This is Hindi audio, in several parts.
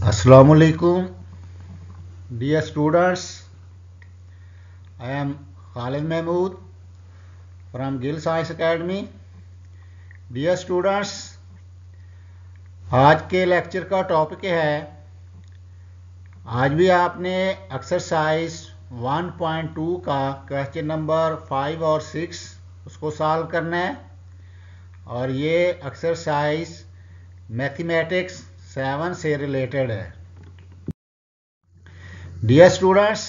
Assalamualaikum, dear students. I am Khalid Mahmood from Gill Science Academy. Dear students, आज के लेक्चर का टॉपिक है, आज भी आपने एक्सरसाइज 1.2 का क्वेश्चन नंबर 5 और 6 उसको सॉल्व करना है। और ये एक्सरसाइज मैथमेटिक्स 7 से रिलेटेड है। डियर स्टूडेंट्स,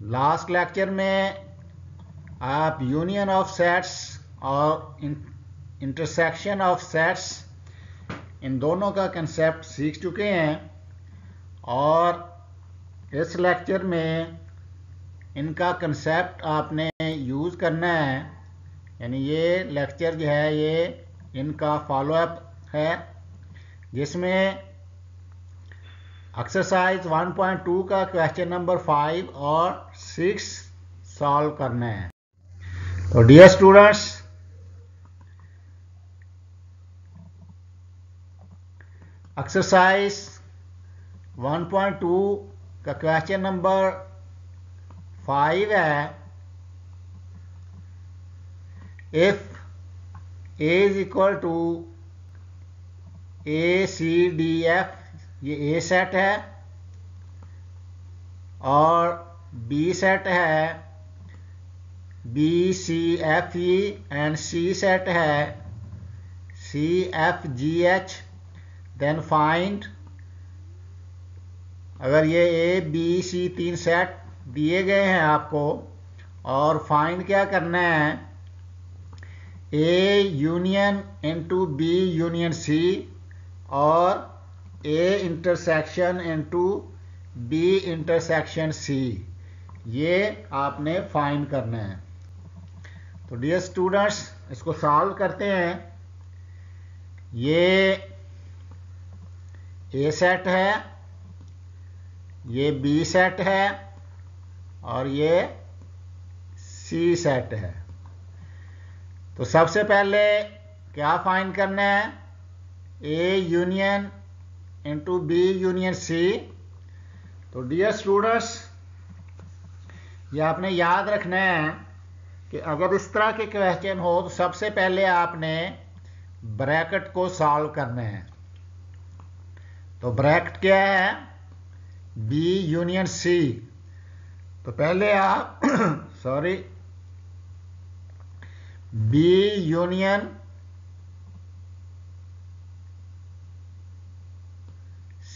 लास्ट लेक्चर में आप यूनियन ऑफ सेट्स और इंटरसेक्शन ऑफ सेट्स इन दोनों का कंसेप्ट सीख चुके हैं और इस लेक्चर में इनका कंसेप्ट आपने यूज़ करना है। यानी ये लेक्चर जो है ये इनका फॉलोअप है, जिसमें एक्सरसाइज 1.2 का क्वेश्चन नंबर 5 और 6 सॉल्व करना है। तो डियर स्टूडेंट्स, एक्सरसाइज 1.2 का क्वेश्चन नंबर 5 है, if A is equal to ACDF, ये A सेट है, और B सेट है BCFE एंड C सेट है CFGH, देन फाइंड। अगर ये ABC 3 सेट दिए गए हैं आपको और फाइंड क्या करना है, A union into B union C और A intersection into B intersection C, ये आपने फाइंड करना है। तो डियर स्टूडेंट्स, इसको सॉल्व करते हैं। ये A सेट है, ये B सेट है और ये C सेट है। तो सबसे पहले क्या फाइंड करना है, A union into B union C। तो डियर स्टूडेंट्स, ये आपने याद रखना है कि अगर इस तरह के क्वेश्चन हो तो सबसे पहले आपने ब्रैकेट को सॉल्व करना है। तो ब्रैकेट क्या है, B यूनियन C। तो पहले आप B यूनियन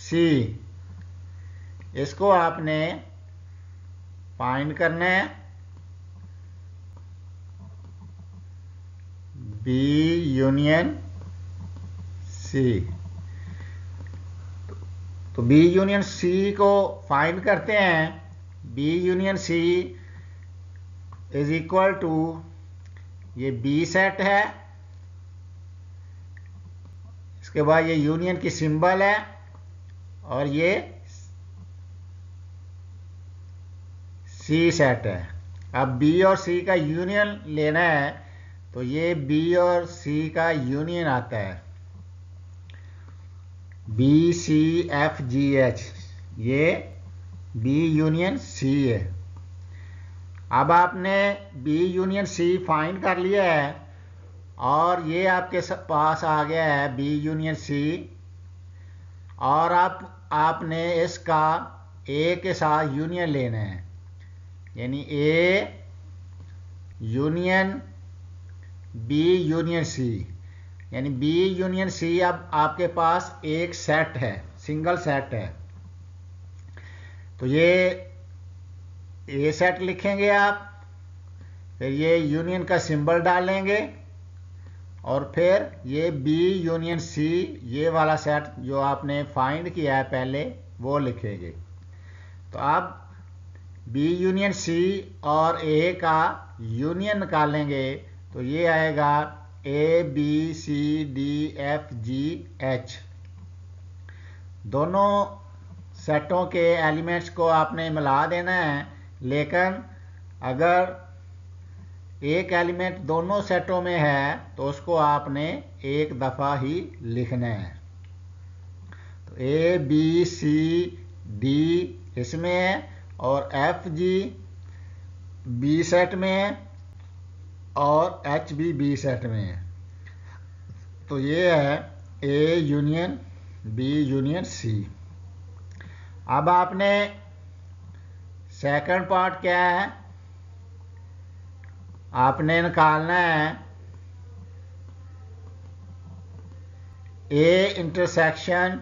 C, इसको आपने फाइंड करना है। B यूनियन C, तो B यूनियन C को फाइंड करते हैं। B union C is equal to, ये B सेट है, इसके बाद ये यूनियन की सिंबल है और ये C सेट है। अब B और C का यूनियन लेना है, तो ये B और C का यूनियन आता है BCFGH, ये B यूनियन C है। अब आपने B यूनियन C फाइंड कर लिया है और ये आपके पास आ गया है B यूनियन C, और आपने इसका A के साथ यूनियन लेना है। यानी A union B union C, यानी B यूनियन C अब आपके पास एक सेट है, सिंगल सेट है। तो ये A सेट लिखेंगे आप, फिर ये यूनियन का सिंबल डालेंगे और फिर ये B यूनियन C, ये वाला सेट जो आपने फाइंड किया है पहले, वो लिखेंगे। तो अब B यूनियन C और A का यूनियन निकालेंगे, तो ये आएगा ABCDFGH। दोनों सेटों के एलिमेंट्स को आपने मिला देना है, लेकिन अगर एक एलिमेंट दोनों सेटों में है तो उसको आपने एक दफ़ा ही लिखना है। तो ए बी सी डी इसमें है और एफ जी बी सेट में है और एच भी बी सेट में है। तो ये है A union B union C. अब आपने सेकंड पार्ट क्या है, आपने निकालना है A intersection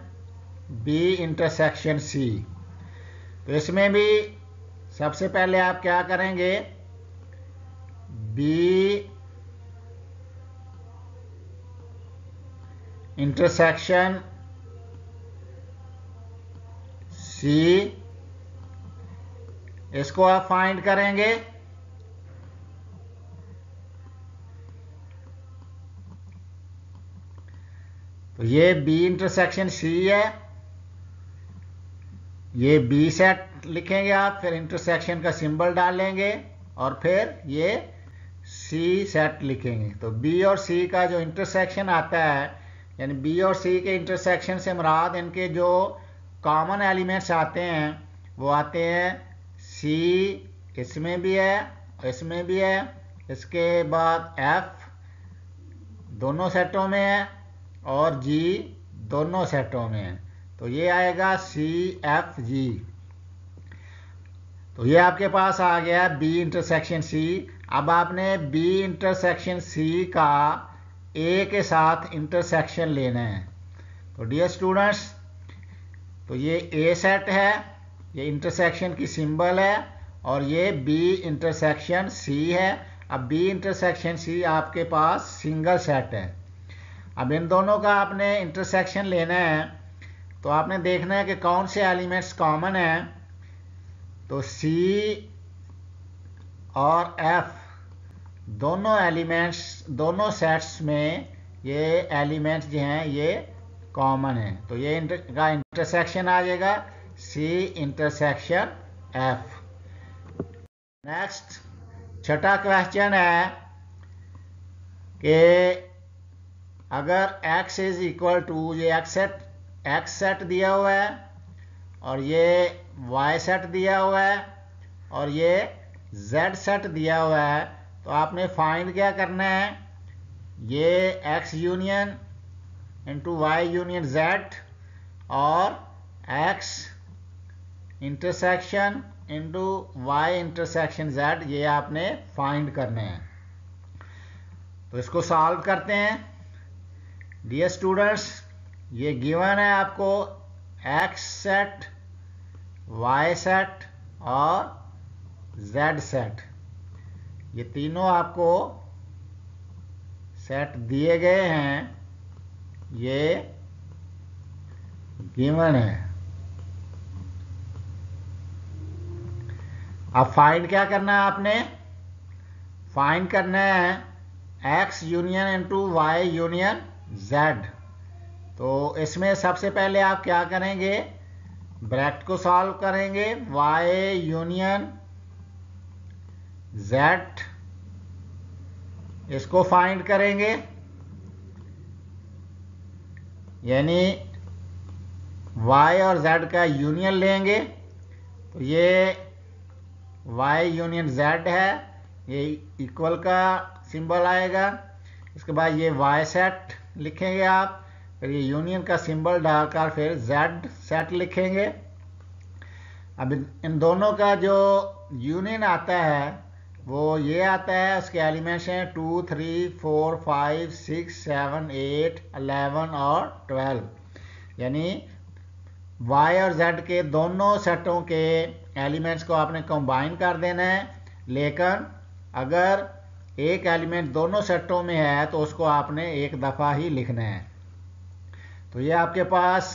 B intersection C. तो इसमें भी सबसे पहले आप क्या करेंगे, बी इंटरसेक्शन सी, इसको आप फाइंड करेंगे। तो ये बी इंटरसेक्शन सी है, ये बी सेट लिखेंगे आप, फिर इंटरसेक्शन का सिंबल डालेंगे और फिर ये सी सेट लिखेंगे। तो बी और सी का जो इंटरसेक्शन आता है, यानी बी और सी के इंटरसेक्शन से मुराद इनके जो कॉमन एलिमेंट्स आते हैं वो आते हैं सी इसमें भी है, इसमें भी है, इसके बाद एफ दोनों सेटों में है और जी दोनों सेटों में है। तो ये आएगा सी एफ जी। तो ये आपके पास आ गया बी इंटरसेक्शन सी। अब आपने बी इंटरसेक्शन सी का ए के साथ इंटरसेक्शन लेना है। तो डियर स्टूडेंट्स, तो ये ए सेट है, ये इंटरसेक्शन की सिंबल है, और ये बी इंटरसेक्शन सी है। अब बी इंटरसेक्शन सी आपके पास सिंगल सेट है। अब इन दोनों का आपने इंटरसेक्शन लेना है, तो आपने देखना है कि कौन से एलिमेंट्स कॉमन हैं। तो सी और एफ दोनों एलिमेंट्स, दोनों सेट्स में ये एलिमेंट्स जो हैं ये कॉमन हैं। तो ये का इंटरसेक्शन आ जाएगा सी इंटरसेक्शन एफ। नेक्स्ट छठा क्वेश्चन है कि अगर x इज इक्वल टू, ये x सेट दिया हुआ है और ये y सेट दिया हुआ है और ये z सेट दिया हुआ है, तो आपने फाइंड क्या करना है, ये x union into Y union z और x intersection into Y intersection z, ये आपने फाइंड करने हैं। तो इसको सॉल्व करते हैं। डियर स्टूडेंट्स, ये गिवन है आपको x सेट, y सेट और z सेट, ये तीनों आपको सेट दिए गए हैं, ये गिवन है। अब फाइंड क्या करना है, आपने फाइंड करना है x union into Y union z। तो इसमें सबसे पहले आप क्या करेंगे, ब्रैकेट को सॉल्व करेंगे, y यूनियन z, इसको फाइंड करेंगे, यानी y और z का यूनियन लेंगे। तो ये y यूनियन z है, ये इक्वल का सिंबल आएगा। इसके बाद ये y सेट लिखेंगे आप, फिर ये यूनियन का सिंबल डालकर फिर z सेट लिखेंगे। अब इन दोनों का जो यूनियन आता है वो ये आता है, उसके एलिमेंट्स हैं 2, 3, 4, 5, 6, 7, 8, 11 और 12। यानी y और z के दोनों सेटों के एलिमेंट्स को आपने कंबाइन कर देना है, लेकिन अगर एक एलिमेंट दोनों सेटों में है तो उसको आपने एक दफ़ा ही लिखना है। तो ये आपके पास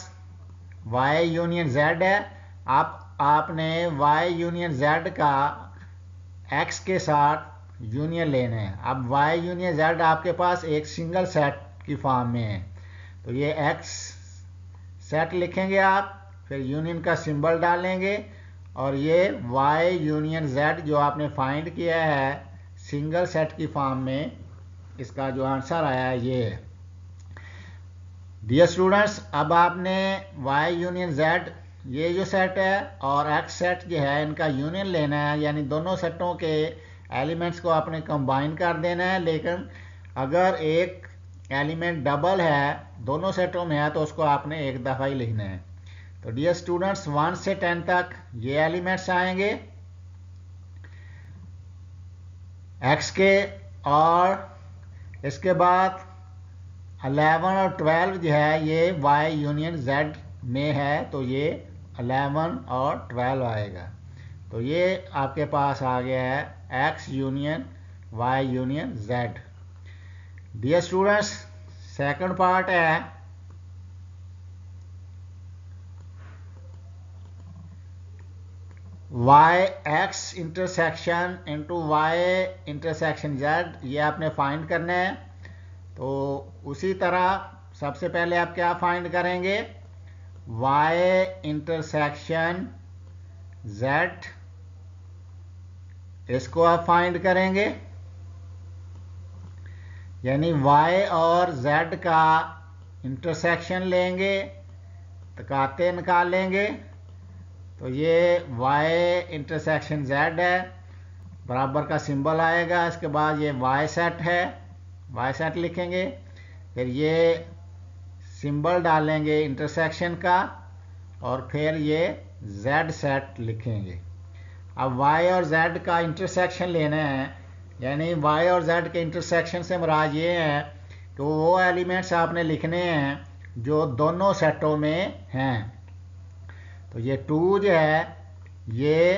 y यूनियन z है। आपने y यूनियन z का x के साथ यूनियन लेना है। अब y यूनियन z आपके पास एक सिंगल सेट की फॉर्म में है, तो ये x सेट लिखेंगे आप, फिर यूनियन का सिंबल डालेंगे और ये y यूनियन z जो आपने फाइंड किया है सिंगल सेट की फॉर्म में, इसका जो आंसर आया है ये है। डियर स्टूडेंट्स, अब आपने y यूनियन z ये जो सेट है और x सेट जो है इनका यूनियन लेना है, यानी दोनों सेटों के एलिमेंट्स को आपने कंबाइन कर देना है। लेकिन अगर एक एलिमेंट डबल है दोनों सेटों में है तो उसको आपने एक दफ़ा ही लिखना है। तो डियर स्टूडेंट्स 1 से 10 तक ये एलिमेंट्स आएंगे x के, और इसके बाद 11 और 12 जो है ये y यूनियन z में है, तो ये 11 और 12 आएगा। तो ये आपके पास आ गया है x union y union z। Dear students, second part है y x intersection into y intersection z, ये आपने फाइंड करना है। तो उसी तरह सबसे पहले आप क्या फाइंड करेंगे, y इंटरसेक्शन z, इसको आप फाइंड करेंगे, यानी y और z का इंटरसेक्शन लेंगे, तकाते निकालेंगे। तो ये y इंटरसेक्शन z है, बराबर का सिंबल आएगा। इसके बाद ये y सेट है, y सेट लिखेंगे, फिर ये सिंबल डालेंगे इंटरसेक्शन का, और फिर ये z सेट लिखेंगे। अब y और z का इंटरसेक्शन लेना है, यानी y और z के इंटरसेक्शन से मुराद ये है कि वो एलिमेंट्स आपने लिखने हैं जो दोनों सेटों में हैं। तो ये 2 जो है ये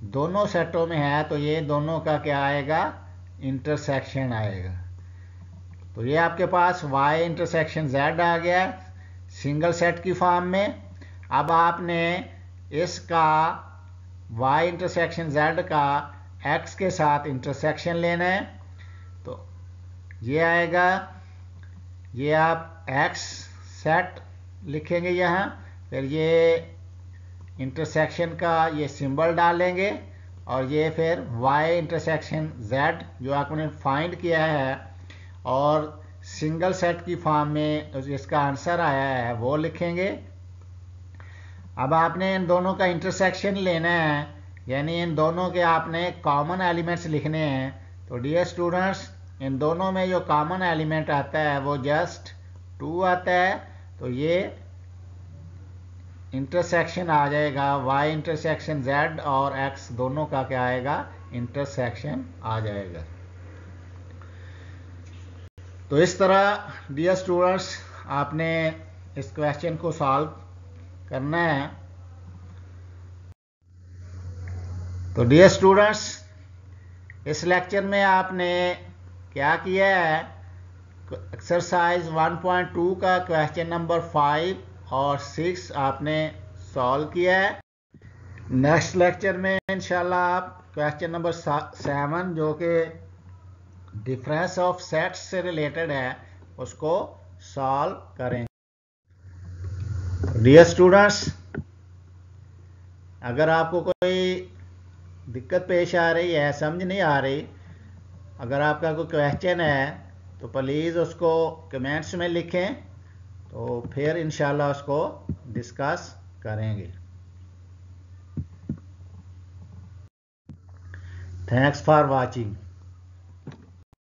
दोनों सेटों में है, तो ये दोनों का क्या आएगा, इंटरसेक्शन आएगा। तो ये आपके पास y इंटरसेक्शन z आ गया सिंगल सेट की फॉर्म में। अब आपने इसका y इंटरसेक्शन z का x के साथ इंटरसेक्शन लेना है। तो ये आएगा, ये आप x सेट लिखेंगे यहाँ, फिर ये इंटरसेक्शन का ये सिंबल डालेंगे, और ये फिर y इंटरसेक्शन z जो आपने फाइंड किया है और सिंगल सेट की फॉर्म में इसका आंसर आया है वो लिखेंगे। अब आपने इन दोनों का इंटरसेक्शन लेना है, यानी इन दोनों के आपने कॉमन एलिमेंट्स लिखने हैं। तो डियर स्टूडेंट्स, इन दोनों में जो कॉमन एलिमेंट आता है वो जस्ट 2 आता है। तो ये इंटरसेक्शन आ जाएगा, y इंटरसेक्शन z और x दोनों का क्या आएगा, इंटरसेक्शन आ जाएगा। तो इस तरह डियर स्टूडेंट्स आपने इस क्वेश्चन को सॉल्व करना है। तो डियर स्टूडेंट्स, इस लेक्चर में आपने क्या किया है, एक्सरसाइज 1.2 का क्वेश्चन नंबर 5 और 6 आपने सॉल्व किया है। नेक्स्ट लेक्चर में इंशाल्लाह आप क्वेश्चन नंबर 7 जो कि डिफरेंस ऑफ सेट्स से रिलेटेड है उसको सॉल्व करेंगे। डियर स्टूडेंट्स, अगर आपको कोई दिक्कत पेश आ रही है, समझ नहीं आ रही, अगर आपका कोई क्वेश्चन है तो प्लीज़ उसको कमेंट्स में लिखें, तो फिर इंशाल्लाह उसको डिस्कस करेंगे। Thanks for watching.